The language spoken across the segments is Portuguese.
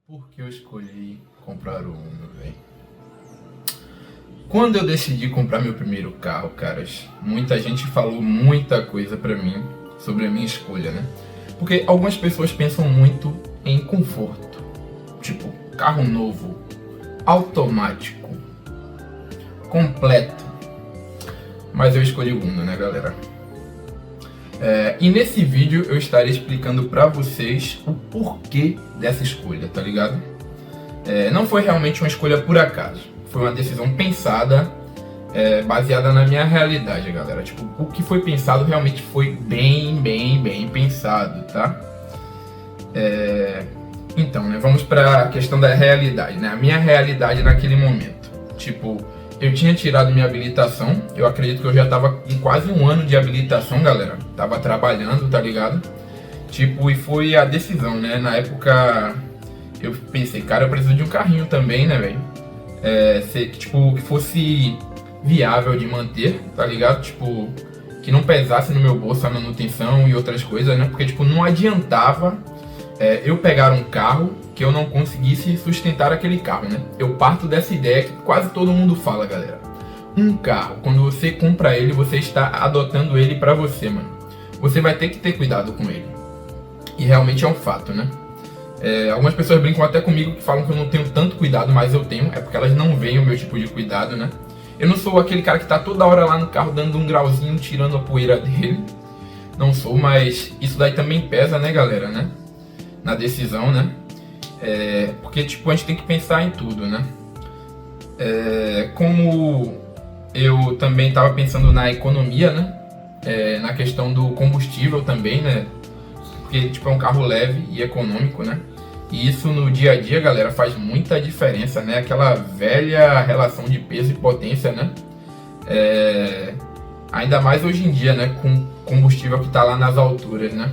Por que eu escolhi comprar o Uno, velho? Quando eu decidi comprar meu primeiro carro, caras, muita gente falou muita coisa pra mim sobre a minha escolha, né? Porque algumas pessoas pensam muito em conforto, tipo carro novo, automático, completo. Mas eu escolhi o Uno, né, galera? E nesse vídeo eu estarei explicando pra vocês o porquê dessa escolha, tá ligado? Não foi realmente uma escolha por acaso, foi uma decisão pensada, baseada na minha realidade, galera. Tipo, o que foi pensado realmente foi bem pensado, tá? Então, né, vamos pra questão da realidade, né? A minha realidade naquele momento. Tipo, eu tinha tirado minha habilitação, eu acredito que eu já tava com quase um ano de habilitação, galera. Tava trabalhando, tá ligado? Tipo, e foi a decisão, né? Na época eu pensei, cara, eu preciso de um carrinho também, né, velho? Tipo, que fosse viável de manter, tá ligado? Tipo, que não pesasse no meu bolso a manutenção e outras coisas, né? Porque, tipo, não adiantava eu pegar um carro que eu não conseguisse sustentar aquele carro, né? Eu parto dessa ideia que quase todo mundo fala, galera. Um carro, quando você compra ele, você está adotando ele pra você, mano. Você vai ter que ter cuidado com ele. E realmente é um fato, né? Algumas pessoas brincam até comigo que falam que eu não tenho tanto cuidado, mas eu tenho. É porque elas não veem o meu tipo de cuidado, né? Eu não sou aquele cara que tá toda hora lá no carro dando um grauzinho, tirando a poeira dele. Não sou, mas isso daí também pesa, né, galera, né? Na decisão, né? Porque, tipo, a gente tem que pensar em tudo, né? Como eu também estava pensando na economia, né? Na questão do combustível também, né? Porque, tipo, é um carro leve e econômico, né? E isso no dia a dia, galera, faz muita diferença, né? Aquela velha relação de peso e potência, né? Ainda mais hoje em dia, né? Com combustível que tá lá nas alturas, né?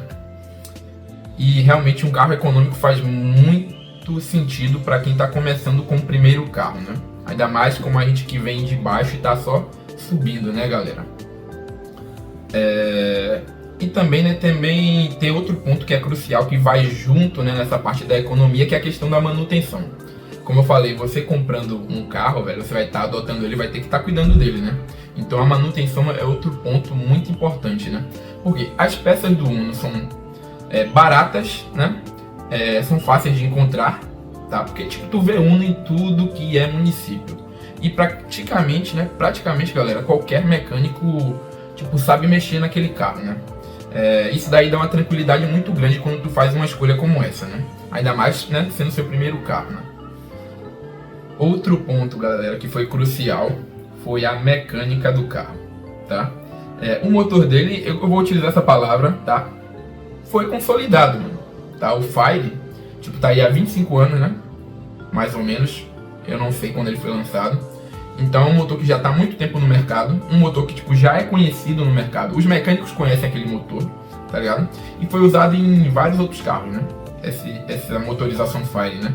E realmente um carro econômico faz muito sentido para quem tá começando com o primeiro carro, né? Ainda mais como a gente que vem de baixo e tá só subindo, né, galera? E também, né, também tem outro ponto que é crucial, que vai junto, né, nessa parte da economia, que é a questão da manutenção. Como eu falei, você comprando um carro, velho, você vai estar adotando ele, vai ter que estar cuidando dele, né? Então a manutenção é outro ponto muito importante, né? Porque as peças do Uno são baratas, né? São fáceis de encontrar, tá? Porque tipo, tu vê Uno em tudo que é município. E praticamente, galera, qualquer mecânico tipo, sabe mexer naquele carro, né? Isso daí dá uma tranquilidade muito grande quando tu faz uma escolha como essa, né? Ainda mais, né, sendo seu primeiro carro, né? Outro ponto, galera, que foi crucial foi a mecânica do carro, tá? O motor dele, eu vou utilizar essa palavra, tá? Foi consolidado, mano, tá? O Fire, tipo, tá aí há 25 anos, né? Mais ou menos, eu não sei quando ele foi lançado. Então é um motor que já está há muito tempo no mercado, um motor que tipo, já é conhecido no mercado. Os mecânicos conhecem aquele motor, tá ligado? E foi usado em vários outros carros, né? Essa motorização Fire, né?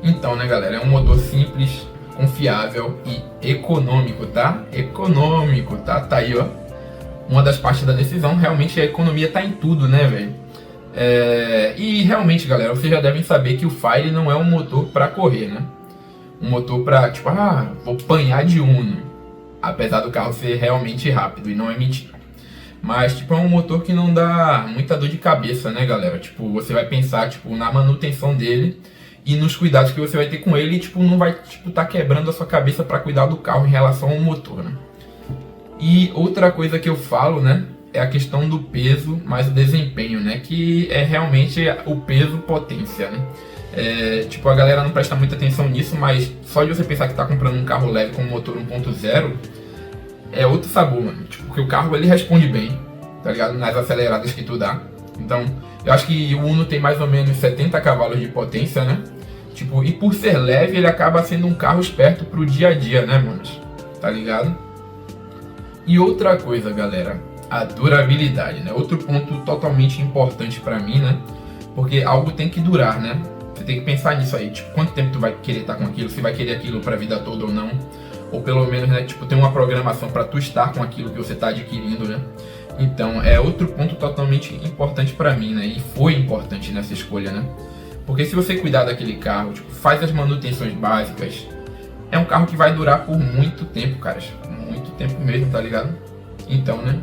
Então, né, galera, é um motor simples, confiável e econômico, tá? Econômico, tá? Tá aí, ó. Uma das partes da decisão, realmente a economia tá em tudo, né, velho? E realmente, galera, vocês já devem saber que o Fire não é um motor para correr, né? Um motor pra, tipo, vou apanhar de Uno. Apesar do carro ser realmente rápido, e não é mentira. Mas, tipo, é um motor que não dá muita dor de cabeça, né, galera? Tipo, você vai pensar, tipo, na manutenção dele e nos cuidados que você vai ter com ele. E, tipo, não vai, tipo, tá quebrando a sua cabeça pra cuidar do carro em relação ao motor, né? E outra coisa que eu falo, né, é a questão do peso mais o desempenho, né? Que é realmente o peso potência, né? Tipo, a galera não presta muita atenção nisso, mas só de você pensar que tá comprando um carro leve com motor 1.0 é outro sabor, mano. Tipo, porque o carro ele responde bem, tá ligado? Nas aceleradas que tu dá. Então, eu acho que o Uno tem mais ou menos 70 cavalos de potência, né? Tipo, e por ser leve, ele acaba sendo um carro esperto pro dia a dia, né, manos? Tá ligado? E outra coisa, galera, a durabilidade, né? Outro ponto totalmente importante pra mim, né? Porque algo tem que durar, né? Você tem que pensar nisso aí, tipo, quanto tempo tu vai querer estar com aquilo, se vai querer aquilo pra vida toda ou não. Ou pelo menos, né, tipo, tem uma programação pra tu estar com aquilo que você tá adquirindo, né? Então, é outro ponto totalmente importante pra mim, né? E foi importante nessa escolha, né? Porque se você cuidar daquele carro, tipo, faz as manutenções básicas, é um carro que vai durar por muito tempo, caras. Muito tempo mesmo, tá ligado? Então, né?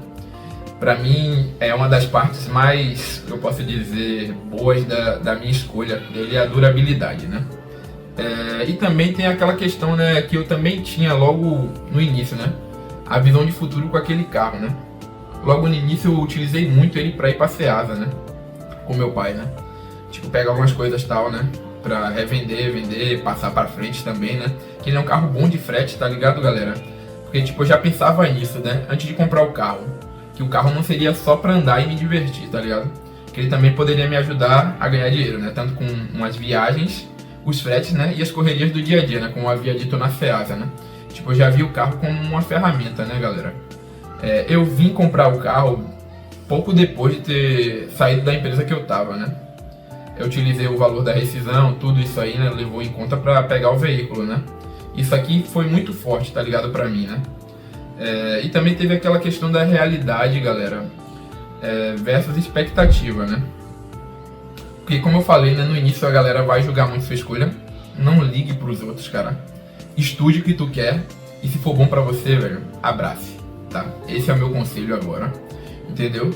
Pra mim, é uma das partes mais, eu posso dizer, boas da minha escolha dele, é a durabilidade, né? E também tem aquela questão, né, que eu também tinha logo no início, né? A visão de futuro com aquele carro, né? Logo no início eu utilizei muito ele pra ir pra Ceasa, né? Com meu pai, né? Tipo, pegar algumas coisas tal, né? Pra revender, vender, passar pra frente também, né? Que ele é um carro bom de frete, tá ligado, galera? Porque, tipo, eu já pensava nisso, né? Antes de comprar o carro. Que o carro não seria só pra andar e me divertir, tá ligado? Que ele também poderia me ajudar a ganhar dinheiro, né? Tanto com umas viagens, os fretes, né? E as correrias do dia a dia, né? Como eu havia dito na Ceasa, né? Tipo, eu já vi o carro como uma ferramenta, né, galera? Eu vim comprar o carro pouco depois de ter saído da empresa que eu tava, né? Eu utilizei o valor da rescisão, tudo isso aí, né? Levou em conta pra pegar o veículo, né? Isso aqui foi muito forte, tá ligado, pra mim, né? E também teve aquela questão da realidade, galera, versus expectativa, né? Porque como eu falei, né, no início a galera vai julgar muito sua escolha. Não ligue pros outros, cara. Estude o que tu quer e se for bom pra você, velho, abrace, tá? Esse é o meu conselho agora, entendeu?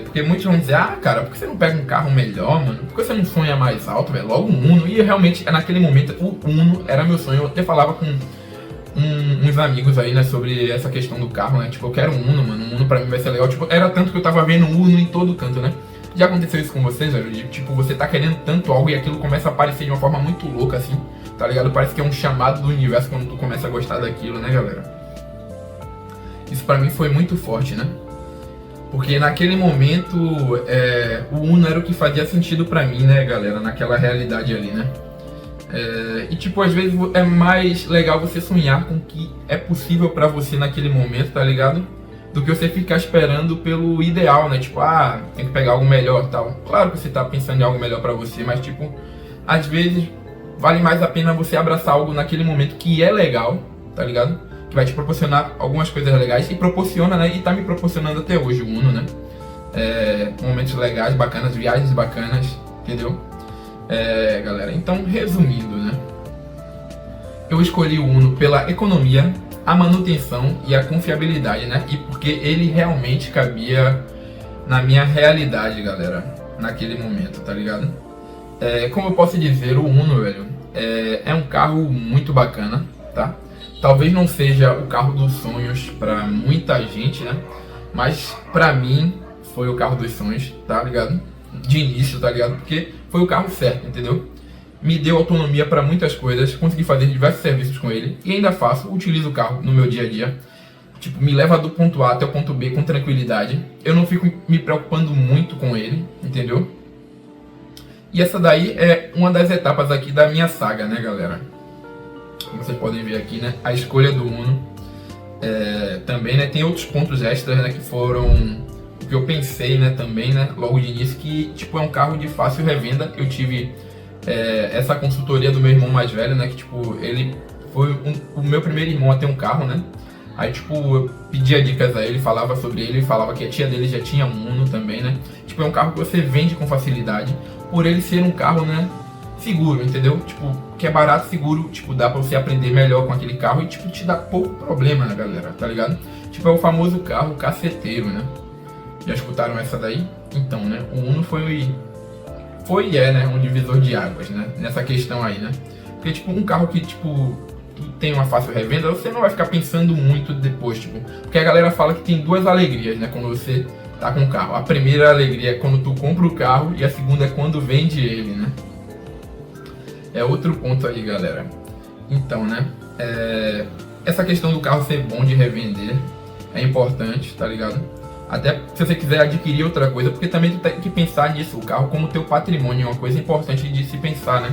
Porque muitos vão dizer, cara, por que você não pega um carro melhor, mano? Por que você não sonha mais alto, velho? Logo um Uno. E realmente, naquele momento, o Uno era meu sonho. Eu até falava com uns amigos aí, né, sobre essa questão do carro, né? Tipo, eu quero um Uno, mano. Um Uno pra mim vai ser legal. Tipo, era tanto que eu tava vendo um Uno em todo canto, né? Já aconteceu isso com vocês, velho? De, tipo, você tá querendo tanto algo e aquilo começa a aparecer de uma forma muito louca, assim, tá ligado? Parece que é um chamado do universo quando tu começa a gostar daquilo, né, galera? Isso pra mim foi muito forte, né? Porque naquele momento, o Uno era o que fazia sentido pra mim, né, galera? Naquela realidade ali, né? E tipo, às vezes é mais legal você sonhar com o que é possível pra você naquele momento, tá ligado? Do que você ficar esperando pelo ideal, né? Tipo, tem que pegar algo melhor e tal. Claro que você tá pensando em algo melhor pra você, mas tipo, às vezes vale mais a pena você abraçar algo naquele momento que é legal, tá ligado? Que vai te proporcionar algumas coisas legais e proporciona, né? E tá me proporcionando até hoje o Uno, né? Momentos legais, bacanas, viagens bacanas, entendeu? Galera, então resumindo, né? Eu escolhi o Uno pela economia, a manutenção e a confiabilidade, né? E porque ele realmente cabia na minha realidade, galera, naquele momento, tá ligado? Como eu posso dizer, o Uno, velho, é um carro muito bacana, tá? Talvez não seja o carro dos sonhos pra muita gente, né? Mas pra mim foi o carro dos sonhos, tá ligado? De início, tá ligado? Porque foi o carro certo, entendeu? Me deu autonomia para muitas coisas, consegui fazer diversos serviços com ele e ainda faço, utilizo o carro no meu dia a dia. Tipo, me leva do ponto A até o ponto B com tranquilidade. Eu não fico me preocupando muito com ele, entendeu? E essa daí é uma das etapas aqui da minha saga, né, galera? Como vocês podem ver aqui, né? A escolha do Uno. Também, né? Tem outros pontos extras, né? Que foram o que eu pensei, né? Também, né? Logo de início, que tipo, é um carro de fácil revenda. Eu tive essa consultoria do meu irmão mais velho, né? Que tipo, ele foi o meu primeiro irmão a ter um carro, né? Aí tipo, eu pedia dicas a ele, falava sobre ele, falava que a tia dele já tinha um Uno também, né? Tipo, é um carro que você vende com facilidade, por ele ser um carro, né? Seguro, entendeu? Tipo, que é barato, seguro, tipo, dá pra você aprender melhor com aquele carro e tipo, te dá pouco problema, né, galera? Tá ligado? Tipo, é o famoso carro caceteiro, né? Já escutaram essa daí? Então, né? O Uno foi e é, né, um divisor de águas, né, nessa questão aí, né, porque, tipo, um carro que, tipo, tem uma fácil revenda, você não vai ficar pensando muito depois, tipo, porque a galera fala que tem duas alegrias, né, quando você tá com o carro. A primeira alegria é quando tu compra o carro e a segunda é quando vende ele, né. É outro ponto aí, galera. Então, né, essa questão do carro ser bom de revender é importante, tá ligado? Até se você quiser adquirir outra coisa, porque também tu tem que pensar nisso, o carro como teu patrimônio, é uma coisa importante de se pensar, né?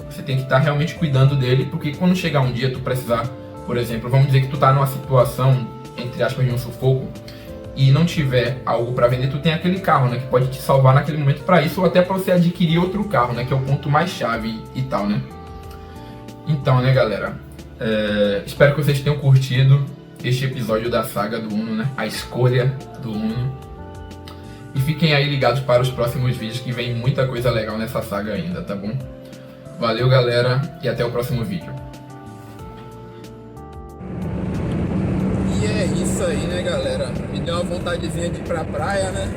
Você tem que estar realmente cuidando dele, porque quando chegar um dia tu precisar, por exemplo, vamos dizer que tu tá numa situação, entre aspas, de um sufoco, e não tiver algo para vender, tu tem aquele carro, né? Que pode te salvar naquele momento para isso, ou até para você adquirir outro carro, né? Que é o ponto mais chave e tal, né? Então, né, galera? Espero que vocês tenham curtido este episódio da saga do Uno, né? A escolha do Uno. E fiquem aí ligados para os próximos vídeos, que vem muita coisa legal nessa saga ainda, tá bom? Valeu, galera, e até o próximo vídeo. E é isso aí, né, galera? Me deu uma vontadezinha de ir pra praia, né?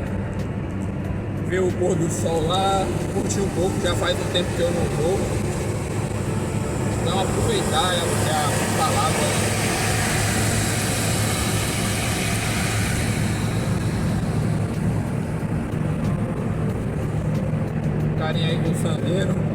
Ver o pôr do sol lá, curtir um pouco, já faz um tempo que eu não vou. Então aproveitar é a palavra, né? Carinha aí do Sandeiro.